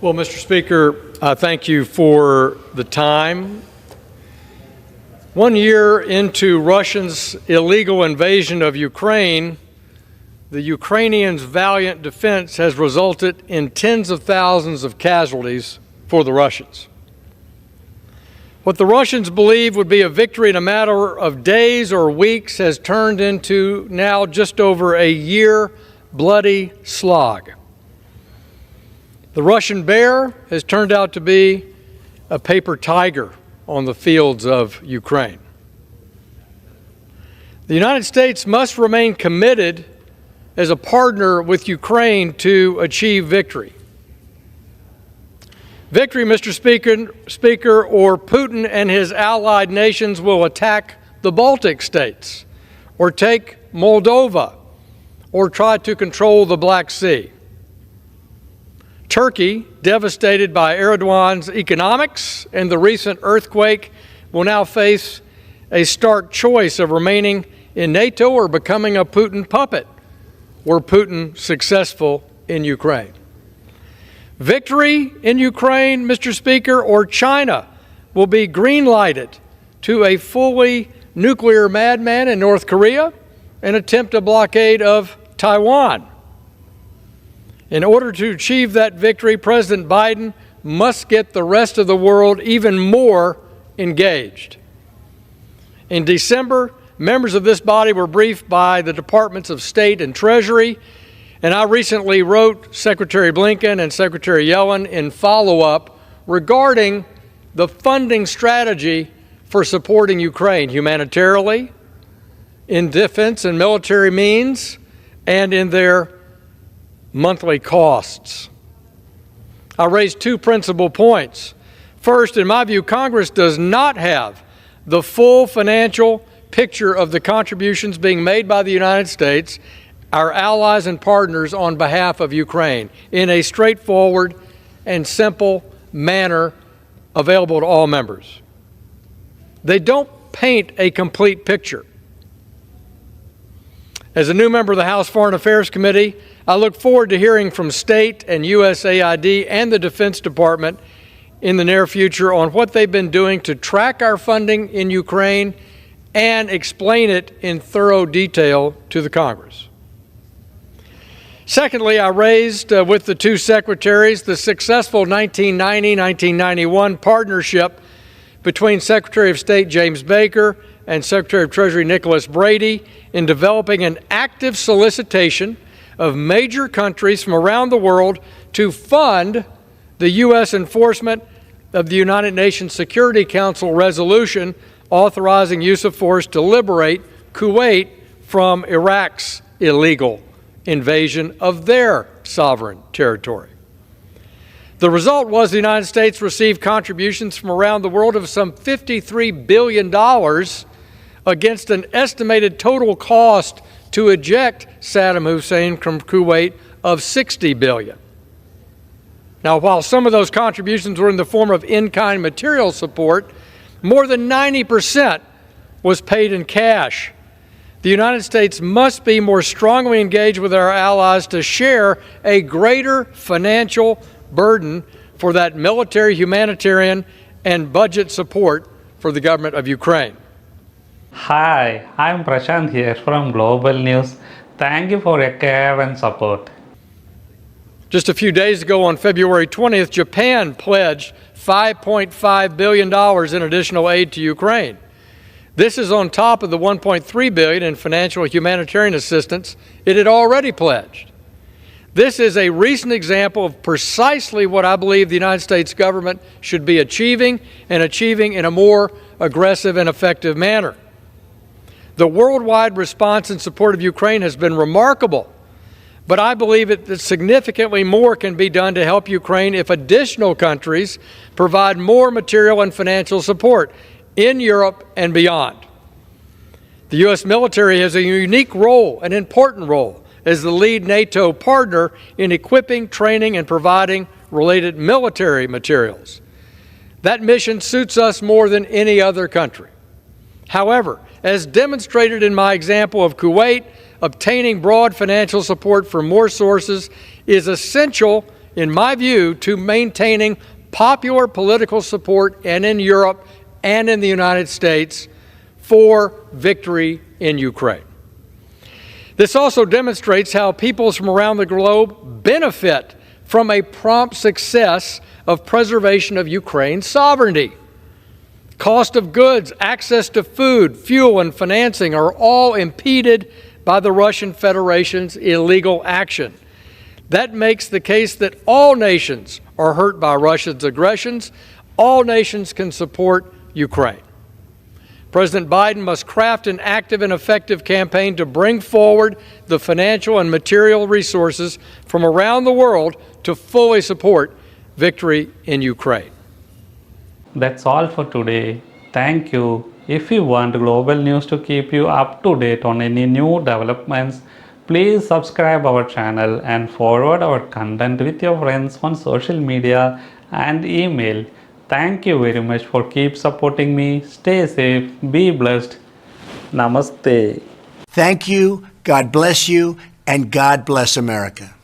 Well, Mr. Speaker, thank you for the time. 1 year into Russia's illegal invasion of Ukraine, the Ukrainians' valiant defense has resulted in tens of thousands of casualties for the Russians. What the Russians believe would be a victory in a matter of days or weeks has turned into now just over a year bloody slog. The Russian bear has turned out to be a paper tiger on the fields of Ukraine. The United States must remain committed as a partner with Ukraine to achieve victory. Victory, Mr. Speaker, or Putin and his allied nations will attack the Baltic states, or take Moldova, or try to control the Black Sea. Turkey, devastated by Erdogan's economics and the recent earthquake, will now face a stark choice of remaining in NATO or becoming a Putin puppet, were Putin successful in Ukraine. Victory in Ukraine, Mr. Speaker, or China will be green-lighted to a fully nuclear madman in North Korea and attempt a blockade of Taiwan. In order to achieve that victory, President Biden must get the rest of the world even more engaged. In December, members of this body were briefed by the Departments of State and Treasury, and I recently wrote Secretary Blinken and Secretary Yellen in follow-up regarding the funding strategy for supporting Ukraine humanitarily, in defense and military means, and in their monthly costs. I raised two principal points. First, in my view, Congress does not have the full financial picture of the contributions being made by the United States, our allies and partners, on behalf of Ukraine in a straightforward and simple manner available to all members. They don't paint a complete picture. As a new member of the House Foreign Affairs Committee, I look forward to hearing from State and USAID and the Defense Department in the near future on what they've been doing to track our funding in Ukraine and explain it in thorough detail to the Congress. Secondly, I raised with the two secretaries the successful 1990-1991 partnership between Secretary of State James Baker and Secretary of Treasury Nicholas Brady in developing an active solicitation of major countries from around the world to fund the U.S. enforcement of the United Nations Security Council resolution authorizing use of force to liberate Kuwait from Iraq's illegal invasion of their sovereign territory. The result was the United States received contributions from around the world of some $53 billion against an estimated total cost to eject Saddam Hussein from Kuwait of $60 billion. Now, while some of those contributions were in the form of in-kind material support, more than 90% was paid in cash. The United States must be more strongly engaged with our allies to share a greater financial burden for that military, humanitarian, and budget support for the government of Ukraine. Hi, I'm Prasanth here from Global News. Thank you for your care and support. Just a few days ago, on February 20th, Japan pledged $5.5 billion in additional aid to Ukraine. This is on top of the $1.3 billion in financial humanitarian assistance it had already pledged. This is a recent example of precisely what I believe the United States government should be achieving, and achieving in a more aggressive and effective manner. The worldwide response in support of Ukraine has been remarkable, but I believe that significantly more can be done to help Ukraine if additional countries provide more material and financial support in Europe and beyond. The U.S. military has a unique role, an important role, as the lead NATO partner in equipping, training, and providing related military materials. That mission suits us more than any other country. However, as demonstrated in my example of Kuwait, obtaining broad financial support from more sources is essential in my view, to maintaining popular political support and in Europe and in the United States for victory in Ukraine. This also demonstrates how peoples from around the globe benefit from a prompt success of preservation of Ukraine's sovereignty. Cost of goods, access to food, fuel, and financing are all impeded by the Russian Federation's illegal action. That makes the case that all nations are hurt by Russia's aggressions. All nations can support Ukraine. President Biden must craft an active and effective campaign to bring forward the financial and material resources from around the world to fully support victory in Ukraine. That's all for today. Thank you. If you want global news to keep you up to date on any new developments, please subscribe our channel and forward our content with your friends on social media and email. Thank you very much for keep supporting me. Stay safe, be blessed. Namaste. Thank you, God bless you, and God bless America.